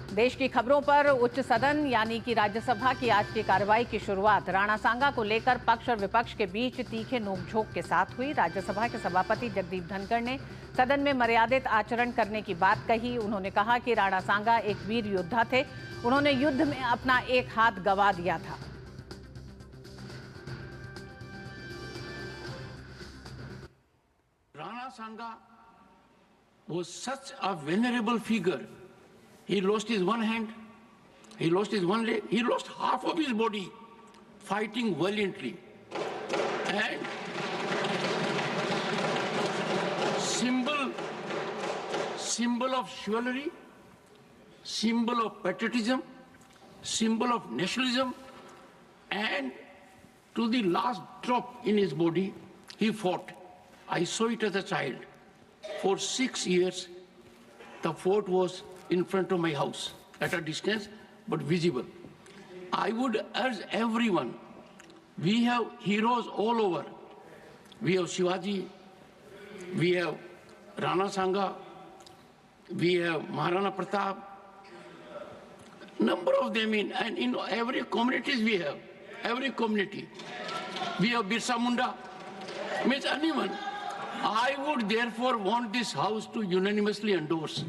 देश की खबरों पर उच्च सदन यानी कि राज्यसभा की आज की कार्रवाई की शुरुआत राणा सांगा को लेकर पक्ष और विपक्ष के बीच तीखे नोकझोंक के साथ हुई। राज्यसभा के सभापति जगदीप धनखड़ ने सदन में मर्यादित आचरण करने की बात कही। उन्होंने कहा कि राणा सांगा एक वीर योद्धा थे, उन्होंने युद्ध में अपना एक हाथ गंवा दिया था। Rana Sanga was such a venerable figure. He lost his one hand, he lost his one leg, he lost half of his body fighting valiantly. And symbol of chivalry, symbol of patriotism, symbol of nationalism, and to the last drop in his body, he fought. I saw it as a child. For 6 years, the fort was in front of my house, at a distance, but visible. I would urge everyone, we have heroes all over. We have Shivaji, we have Rana Sanga, we have Maharana Pratap, number of them and in every communities we have, every community. We have Birsa Munda, means anyone. I would therefore want this House to unanimously endorse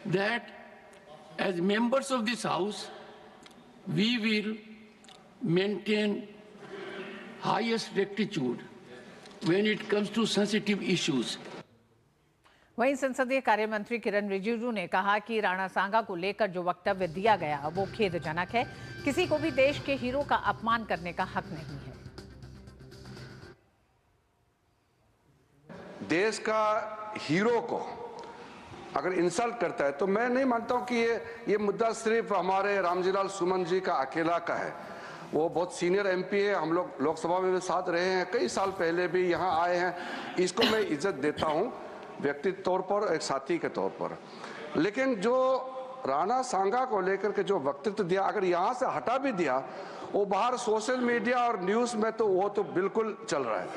that as members of this House, we will maintain highest rectitude when it comes to sensitive issues. वहीं संसदीय कार्य मंत्री किरण रिजिजू ने कहा कि राणा सांगा को लेकर जो वक्तव्य दिया गया वो खेदजनक है। किसी को भी देश के हीरो का अपमान करने का हक नहीं है। देश का हीरो को अगर इंसल्ट करता है तो मैं नहीं मानता हूं कि ये मुद्दा सिर्फ हमारे रामजीलाल सुमन जी का अकेला का है। वो बहुत सीनियर एमपी है, हम लोग लोकसभा में भी साथ रहे हैं, कई साल पहले भी यहाँ आए हैं। इसको मैं इज्जत देता हूँ व्यक्तिगत तौर पर, एक साथी के तौर पर। लेकिन जो राणा सांगा को लेकर के जो वक्तव्य दिया, अगर यहाँ से हटा भी दिया, वो बाहर सोशल मीडिया और न्यूज़ में तो वो तो बिल्कुल चल रहा है।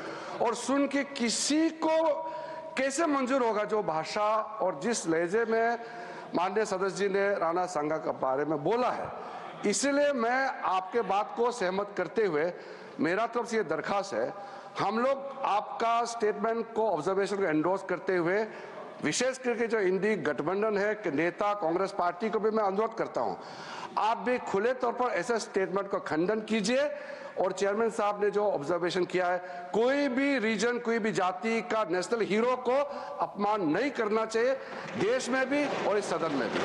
और सुन के किसी को कैसे मंजूर होगा जो भाषा और जिस लहजे में माननीय सदस्य जी ने राणा सांगा के बारे में बोला है। इसलिए मैं आपके बात को सहमत करते हुए मेरा तरफ से ये दरखास्त है, हम लोग आपका स्टेटमेंट को, ऑब्जर्वेशन को एंडोर्स करते हुए विशेष करके जो इंडी गठबंधन है कि नेता कांग्रेस पार्टी को भी मैं अनुरोध करता हूं, आप भी खुले तौर पर ऐसे स्टेटमेंट को खंडन कीजिए। और चेयरमैन साहब ने जो ऑब्जर्वेशन किया है, कोई भी रीजन, कोई भी जाति का नेशनल हीरो को अपमान नहीं करना चाहिए, देश में भी और इस सदन में भी।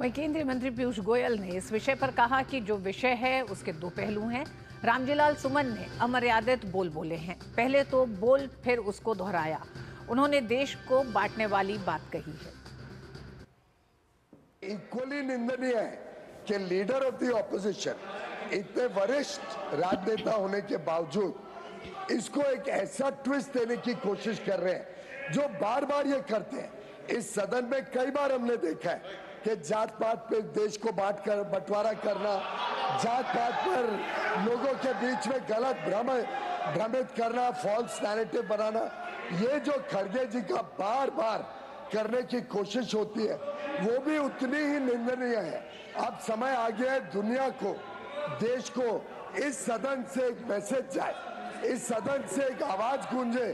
वहीं केंद्रीय मंत्री पीयूष गोयल ने इस विषय पर कहा कि जो विषय है उसके दो पहलू हैं। रामजीलाल सुमन ने अमर्यादित बोल बोले हैं, पहले तो बोल फिर उसको दोहराया। उन्होंने देश को बांटने वाली बात कही है। इक्वली निंदनीय है कि लीडर ऑफ द ऑपोजिशन इतने वरिष्ठ राजनेता होने के बावजूद इसको एक ऐसा ट्विस्ट देने की कोशिश कर रहे हैं जो बार बार ये करते हैं। इस सदन में कई बार हमने देखा है कि जात पात पे देश को बंटवारा करना, जात पात पर लोगों के बीच में गलत भ्रमित करना, फॉल्स नैरेटिव बनाना, ये जो खड़गे जी का बार बार करने की कोशिश होती है वो भी उतनी ही निंदनीय है। अब समय आ गया है दुनिया को, देश को इस सदन से एक मैसेज जाए, इस सदन से एक आवाज गूंजे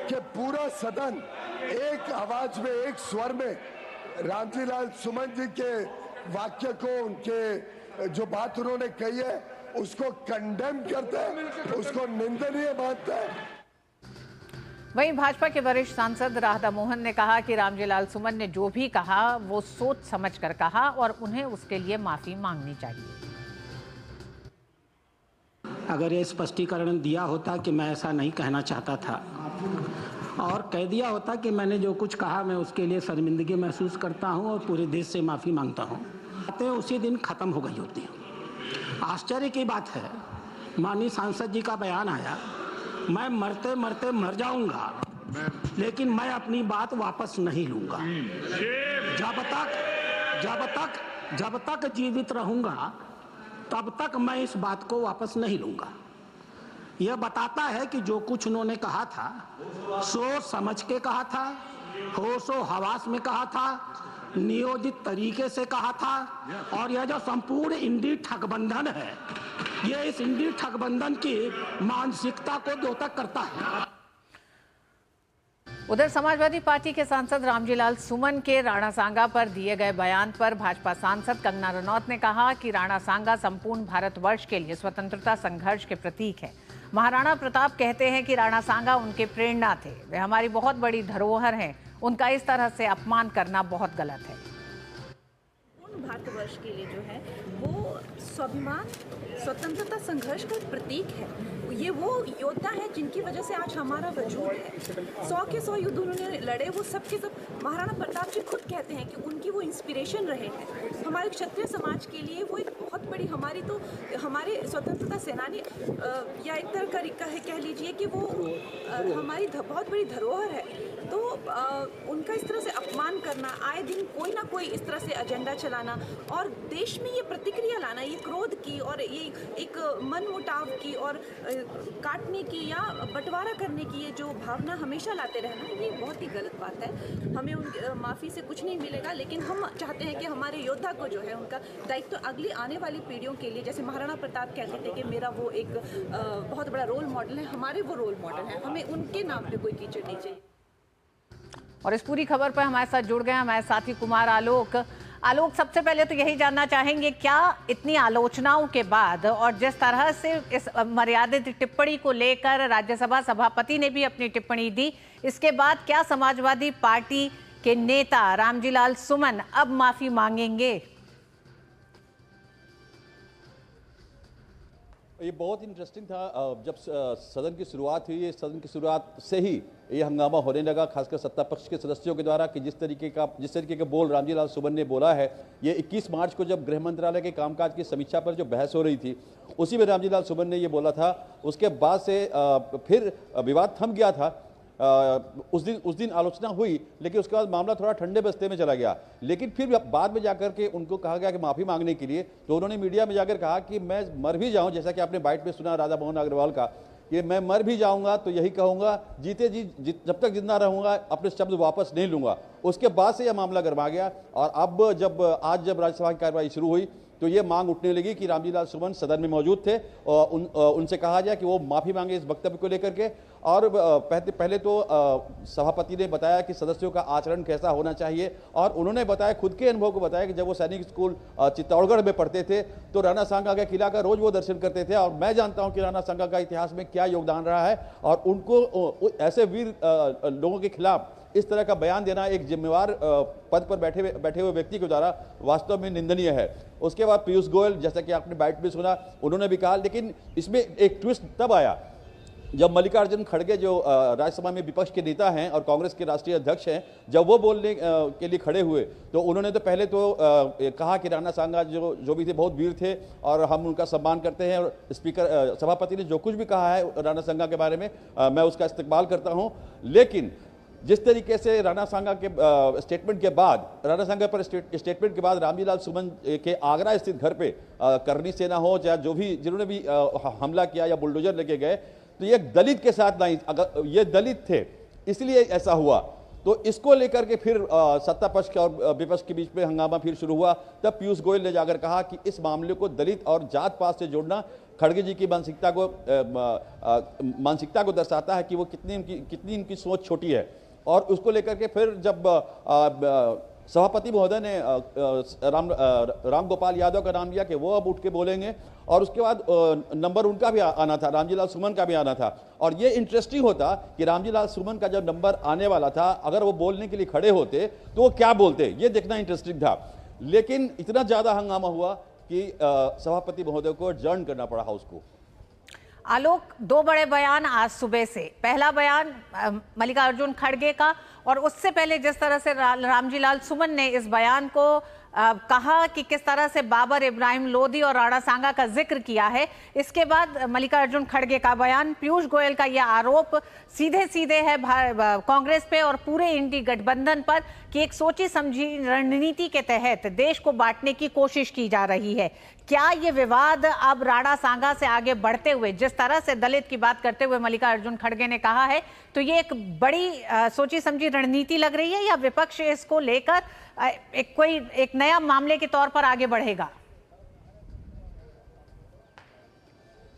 कि पूरा सदन एक आवाज में, एक स्वर में रामजीलाल सुमन जी के वाक्य को, उनके जो बात उन्होंने कही है उसको कंडेम करता है, उसको निंदनीय मानता है। वहीं भाजपा के वरिष्ठ सांसद राधा मोहन ने कहा कि रामजीलाल सुमन ने जो भी कहा वो सोच समझकर कहा और उन्हें उसके लिए माफी मांगनी चाहिए। अगर ये स्पष्टीकरण दिया होता कि मैं ऐसा नहीं कहना चाहता था और कह दिया होता कि मैंने जो कुछ कहा मैं उसके लिए शर्मिंदगी महसूस करता हूं और पूरे देश से माफ़ी मांगता हूं, बातें उसी दिन ख़त्म हो गई होती। आश्चर्य की बात है, माननीय सांसद जी का बयान आया, मैं मरते मरते मर जाऊंगा लेकिन मैं अपनी बात वापस नहीं लूंगा। जब तक जीवित रहूंगा तब तक मैं इस बात को वापस नहीं लूंगा। यह बताता है कि जो कुछ उन्होंने कहा था सोच समझ के कहा था, होशो हवास में कहा था, नियोजित तरीके से कहा था। और यह जो संपूर्ण इंडी ठगबंधन है, यह इस इंडी ठगबंधन की मानसिकता को द्योतक करता है। उधर समाजवादी पार्टी के सांसद रामजीलाल सुमन के राणा सांगा पर दिए गए बयान पर भाजपा सांसद कंगना रनौत ने कहा कि राणा सांगा संपूर्ण भारतवर्ष के लिए स्वतंत्रता संघर्ष के प्रतीक है। महाराणा प्रताप कहते हैं कि राणा सांगा उनके प्रेरणा थे, वे हमारी बहुत बड़ी धरोहर हैं, उनका इस तरह से अपमान करना बहुत गलत है। भारतवर्ष के लिए जो है वो स्वाभिमान स्वतंत्रता संघर्ष का प्रतीक है। ये वो योद्धा है जिनकी वजह से आज हमारा वजूद है। 100 के 100 युद्ध उन्होंने लड़े, वो सब के सब महाराणा प्रताप जी खुद कहते हैं कि उनकी वो इंस्पिरेशन रहे हैं हमारे क्षत्रिय समाज के लिए। वो एक बहुत बड़ी हमारे स्वतंत्रता सेनानी या एक तरह का कह लीजिए कि वो हमारी बहुत बड़ी धरोहर है। तो उनका इस तरह से अपमान करना, आए दिन कोई ना कोई इस तरह से एजेंडा चलाना और देश में ये प्रतिक्रिया लाना, ये क्रोध की और ये एक मन मुटाव की और काटने की या बंटवारा करने की ये जो भावना हमेशा लाते रहना, ये बहुत ही गलत बात है। हमें उन माफ़ी से कुछ नहीं मिलेगा, लेकिन हम चाहते हैं कि हमारे योद्धा को जो है उनका दायित्व अगली आने वाली पीढ़ियों के लिए, जैसे महाराणा प्रताप कहते थे कि मेरा वो एक बहुत बड़ा रोल मॉडल है, हमारे वो रोल मॉडल है, हमें उनके नाम पे कोई कीचड़ नहीं चाहिए। और इस पूरी खबर पर हमारे साथ जुड़ गए हमारे साथी कुमार आलोक। आलोक, सबसे पहले तो यही जानना चाहेंगे, क्या इतनी आलोचनाओं के बाद और जिस तरह से इस मर्यादित टिप्पणी को लेकर राज्यसभा सभापति ने भी अपनी टिप्पणी दी, इसके बाद क्या समाजवादी पार्टी के नेता रामजीलाल सुमन अब माफी मांगेंगे? ये बहुत इंटरेस्टिंग था। जब सदन की शुरुआत हुई, सदन की शुरुआत से ही ये हंगामा होने लगा, खासकर सत्ता पक्ष के सदस्यों के द्वारा कि जिस तरीके का बोल रामजीलाल सुमन ने बोला है। ये 21 मार्च को जब गृह मंत्रालय के कामकाज की समीक्षा पर जो बहस हो रही थी, उसी में रामजीलाल सुमन ने ये बोला था। उसके बाद से फिर विवाद थम गया था। उस दिन आलोचना हुई, लेकिन उसके बाद मामला थोड़ा ठंडे बस्ते में चला गया। लेकिन फिर बाद में जाकर के उनको कहा गया कि माफी मांगने के लिए, तो उन्होंने मीडिया में जाकर कहा कि मैं मर भी जाऊं, जैसा कि आपने बाइट में सुना राधा मोहन अग्रवाल का, कि मैं मर भी जाऊंगा तो यही कहूंगा, जीते जी जब तक जिंदा रहूंगा अपने शब्द वापस नहीं लूंगा। उसके बाद से यह मामला गर्मा गया और अब आज जब राज्यसभा की कार्रवाई शुरू हुई तो ये मांग उठने लगी कि रामजीलाल सुमन सदन में मौजूद थे और उनसे कहा जाए कि वो माफी मांगे इस वक्तव्य को लेकर के। और पहले तो सभापति ने बताया कि सदस्यों का आचरण कैसा होना चाहिए और उन्होंने बताया, खुद के अनुभव को बताया कि जब वो सैनिक स्कूल चित्तौड़गढ़ में पढ़ते थे तो राणा सांगा के किला का रोज वो दर्शन करते थे और मैं जानता हूं कि राणा सांगा का इतिहास में क्या योगदान रहा है और उनको ऐसे वीर लोगों के खिलाफ इस तरह का बयान देना एक जिम्मेवार पद पर बैठे हुए व्यक्ति के द्वारा वास्तव में निंदनीय है। उसके बाद पीयूष गोयल, जैसा कि आपने बाइट में सुना, उन्होंने भी कहा, लेकिन इसमें एक ट्विस्ट तब आया जब मल्लिकार्जुन खड़गे जो राज्यसभा में विपक्ष के नेता हैं और कांग्रेस के राष्ट्रीय अध्यक्ष हैं, जब वो बोलने के लिए खड़े हुए तो उन्होंने तो पहले तो कहा कि राणा सांगा जो भी थे बहुत वीर थे और हम उनका सम्मान करते हैं और स्पीकर सभापति ने जो कुछ भी कहा है राणा सांगा के बारे में मैं उसका इस्तेमाल करता हूं। लेकिन जिस तरीके से राणा सांगा के स्टेटमेंट के बाद, राणा सांगा पर स्टेटमेंट के बाद रामजीलाल सुमन के आगरा स्थित घर पे करनी सेना हो या जो भी जिन्होंने भी हमला किया या बुलडोजर लेके गए, तो ये दलित के साथ नहीं, अगर ये दलित थे इसलिए ऐसा हुआ। तो इसको लेकर के फिर सत्ता पक्ष और विपक्ष के बीच में हंगामा फिर शुरू हुआ। तब पीयूष गोयल ने जाकर कहा कि इस मामले को दलित और जात पात से जोड़ना खड़गे जी की मानसिकता को दर्शाता है कि वो कितनी इनकी सोच छोटी है। और उसको लेकर के फिर जब सभापति महोदय ने राम गोपाल यादव का नाम लिया कि वो अब उठ के बोलेंगे और उसके बाद नंबर उनका भी आना था, रामजीलाल सुमन का भी आना था। और ये इंटरेस्टिंग होता कि रामजीलाल सुमन का जब नंबर आने वाला था, अगर वो बोलने के लिए खड़े होते तो वो क्या बोलते, ये देखना इंटरेस्टिंग था। लेकिन इतना ज्यादा हंगामा हुआ कि सभापति महोदय को एडजर्न करना पड़ा हाउस को। आलोक, दो बड़े बयान आज सुबह से, पहला बयान मल्लिकार्जुन खड़गे का और उससे पहले जिस तरह से रामजीलाल सुमन ने इस बयान को कहा कि किस तरह से बाबर इब्राहिम लोधी और राणा सांगा का जिक्र किया है, इसके बाद मल्लिकार्जुन खड़गे का बयान, पीयूष गोयल का यह आरोप सीधे सीधे है कांग्रेस पे और पूरे इंडी गठबंधन पर कि एक सोची समझी रणनीति के तहत देश को बांटने की कोशिश की जा रही है। क्या ये विवाद अब राणा सांगा से आगे बढ़ते हुए, जिस तरह से दलित की बात करते हुए मल्लिकार्जुन खड़गे ने कहा है, तो ये एक बड़ी सोची समझी रणनीति लग रही है, या विपक्ष इसको लेकर एक नया मामले के तौर पर आगे बढ़ेगा?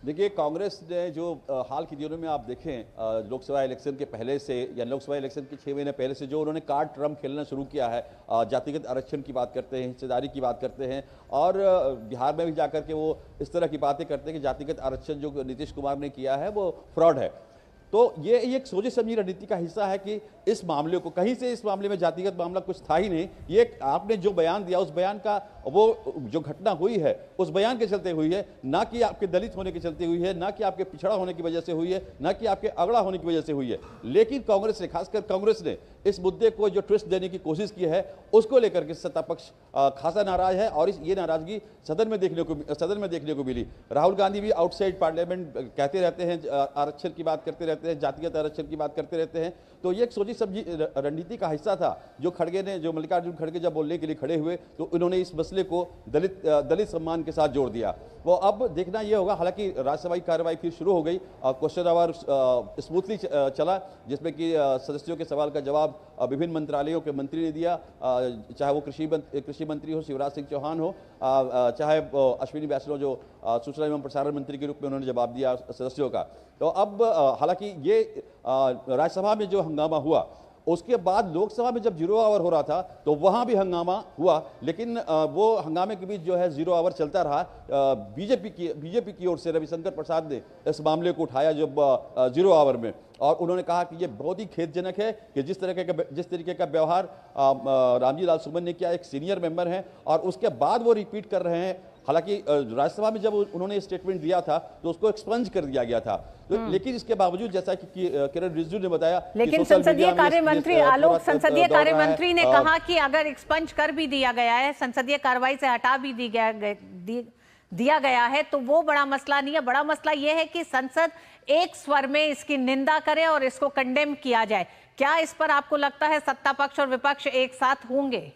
देखिए, कांग्रेस ने जो हाल के दिनों में आप देखें, लोकसभा इलेक्शन के पहले से या लोकसभा इलेक्शन के 6 महीने पहले से जो उन्होंने कार्ड ट्रम्प खेलना शुरू किया है, जातिगत आरक्षण की बात करते हैं, हिस्सेदारी की बात करते हैं, और बिहार में भी जाकर के वो इस तरह की बातें करते हैं कि जातिगत आरक्षण जो नीतीश कुमार ने किया है वो फ्रॉड है। तो ये एक सोची समझी रणनीति का हिस्सा है कि इस मामले को कहीं से, इस मामले में जातिगत मामला कुछ था ही नहीं, ये आपने जो बयान दिया उस बयान का, वो जो घटना हुई है उस बयान के चलते हुई है, ना कि आपके दलित होने के चलते हुई है, ना कि आपके पिछड़ा होने की वजह से हुई है, ना कि आपके अगड़ा होने की वजह से हुई है। लेकिन कांग्रेस ने, खासकर कांग्रेस ने इस मुद्दे को जो ट्विस्ट देने की कोशिश की है, उसको लेकर के सत्ता पक्ष खासा नाराज है, और ये नाराजगी सदन में देखने को मिली। राहुल गांधी भी आउटसाइड पार्लियामेंट कहते रहते हैं, आरक्षण की बात करते रहते हैं, जातिगत आरक्षण की बात करते रहते हैं। तो ये एक सोची समझी रणनीति का हिस्सा था जो मल्लिकार्जुन खड़गे जब बोलने के लिए खड़े हुए, तो उन्होंने इस मसले को दलित सम्मान के साथ जोड़ दिया। वो अब देखना ये होगा, हालांकि राज्यसभा की कार्रवाई फिर शुरू हो गई, क्वेश्चन आवर स्मूथली चला, जिसमें कि सदस्यों के सवाल का जवाब विभिन्न मंत्रालयों के मंत्री ने दिया, चाहे वो कृषि मंत्री हो शिवराज सिंह चौहान हो, चाहे अश्विनी वैष्णव जो सूचना एवं प्रसारण मंत्री के रूप में उन्होंने जवाब दिया सदस्यों का। तो अब हालांकि ये राज्यसभा में जो हंगामा हुआ, उसके बाद लोकसभा में जब 0 आवर हो रहा था तो वहां भी हंगामा हुआ, लेकिन वो हंगामे के बीच जो है 0 आवर चलता रहा। बीजेपी की ओर से रविशंकर प्रसाद ने इस मामले को उठाया जब 0 आवर में, और उन्होंने कहा कि ये बहुत ही खेदजनक है कि जिस तरीके का व्यवहार रामजी लाल सुमन ने किया, एक सीनियर मेंबर हैं, और उसके बाद वो रिपीट कर रहे हैं। हालांकि राज्यसभा में जब उन्होंने स्टेटमेंट दिया था तो उसको एक्सपंज कर दिया गया था, तो लेकिन इसके बावजूद, जैसा कि किरण रिजिजू ने बताया, लेकिन संसदीय कार्य मंत्री आलोक संसदीय कार्य मंत्री ने कहा कि अगर एक्सपंज कर भी दिया गया है, संसदीय कार्रवाई से हटा भी दिया गया है, तो वो बड़ा मसला नहीं है। बड़ा मसला यह है कि संसद एक स्वर में इसकी निंदा करे और इसको कंडेम किया जाए। क्या इस पर आपको लगता है सत्ता पक्ष और विपक्ष एक साथ होंगे?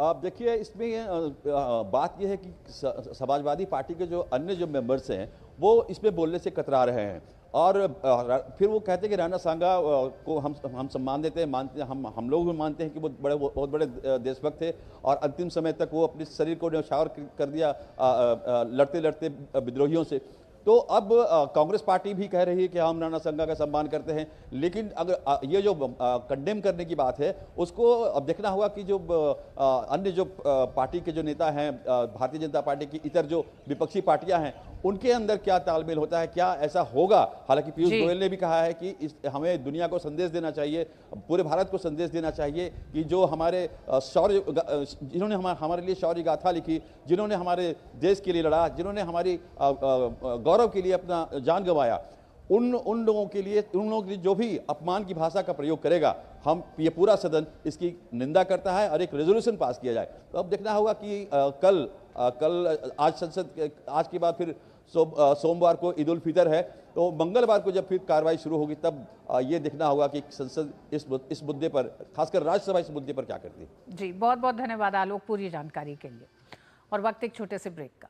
आप देखिए, इसमें बात यह है कि समाजवादी पार्टी के जो अन्य जो मेंबर्स हैं वो इसमें बोलने से कतरा रहे हैं, और फिर वो कहते हैं कि राणा सांगा को हम सम्मान देते हैं, मानते हैं, हम लोग भी मानते हैं कि वो बहुत बड़े देशभक्त थे, और अंतिम समय तक वो अपने शरीर को न्यौछावर कर दिया लड़ते लड़ते विद्रोहियों से। तो अब कांग्रेस पार्टी भी कह रही है कि हम राणा सांगा का सम्मान करते हैं, लेकिन अगर ये जो कंडेम करने की बात है उसको अब देखना होगा कि जो अन्य जो पार्टी के जो नेता हैं, भारतीय जनता पार्टी की इतर जो विपक्षी पार्टियां हैं, उनके अंदर क्या तालमेल होता है, क्या ऐसा होगा। हालांकि पीयूष गोयल ने भी कहा है कि हमें दुनिया को संदेश देना चाहिए, पूरे भारत को संदेश देना चाहिए कि जो हमारे शौर्य, जिन्होंने हमारे लिए शौर्य गाथा लिखी, जिन्होंने हमारे देश के लिए लड़ा, जिन्होंने हमारी गौरव के लिए अपना जान गंवाया, उन लोगों के लिए जो भी अपमान की भाषा का प्रयोग करेगा, ये पूरा सदन इसकी निंदा करता है और एक रेजोल्यूशन पास किया जाए। तो अब देखना होगा कि आज के बाद फिर सोमवार को ईद उल फितर है, तो मंगलवार को जब फिर कार्रवाई शुरू होगी तब ये देखना होगा कि संसद इस मुद्दे पर, खासकर राज्यसभा इस मुद्दे पर क्या करती है। जी, बहुत बहुत धन्यवाद आलोक पूरी जानकारी के लिए। और वक्त एक छोटे से ब्रेक का।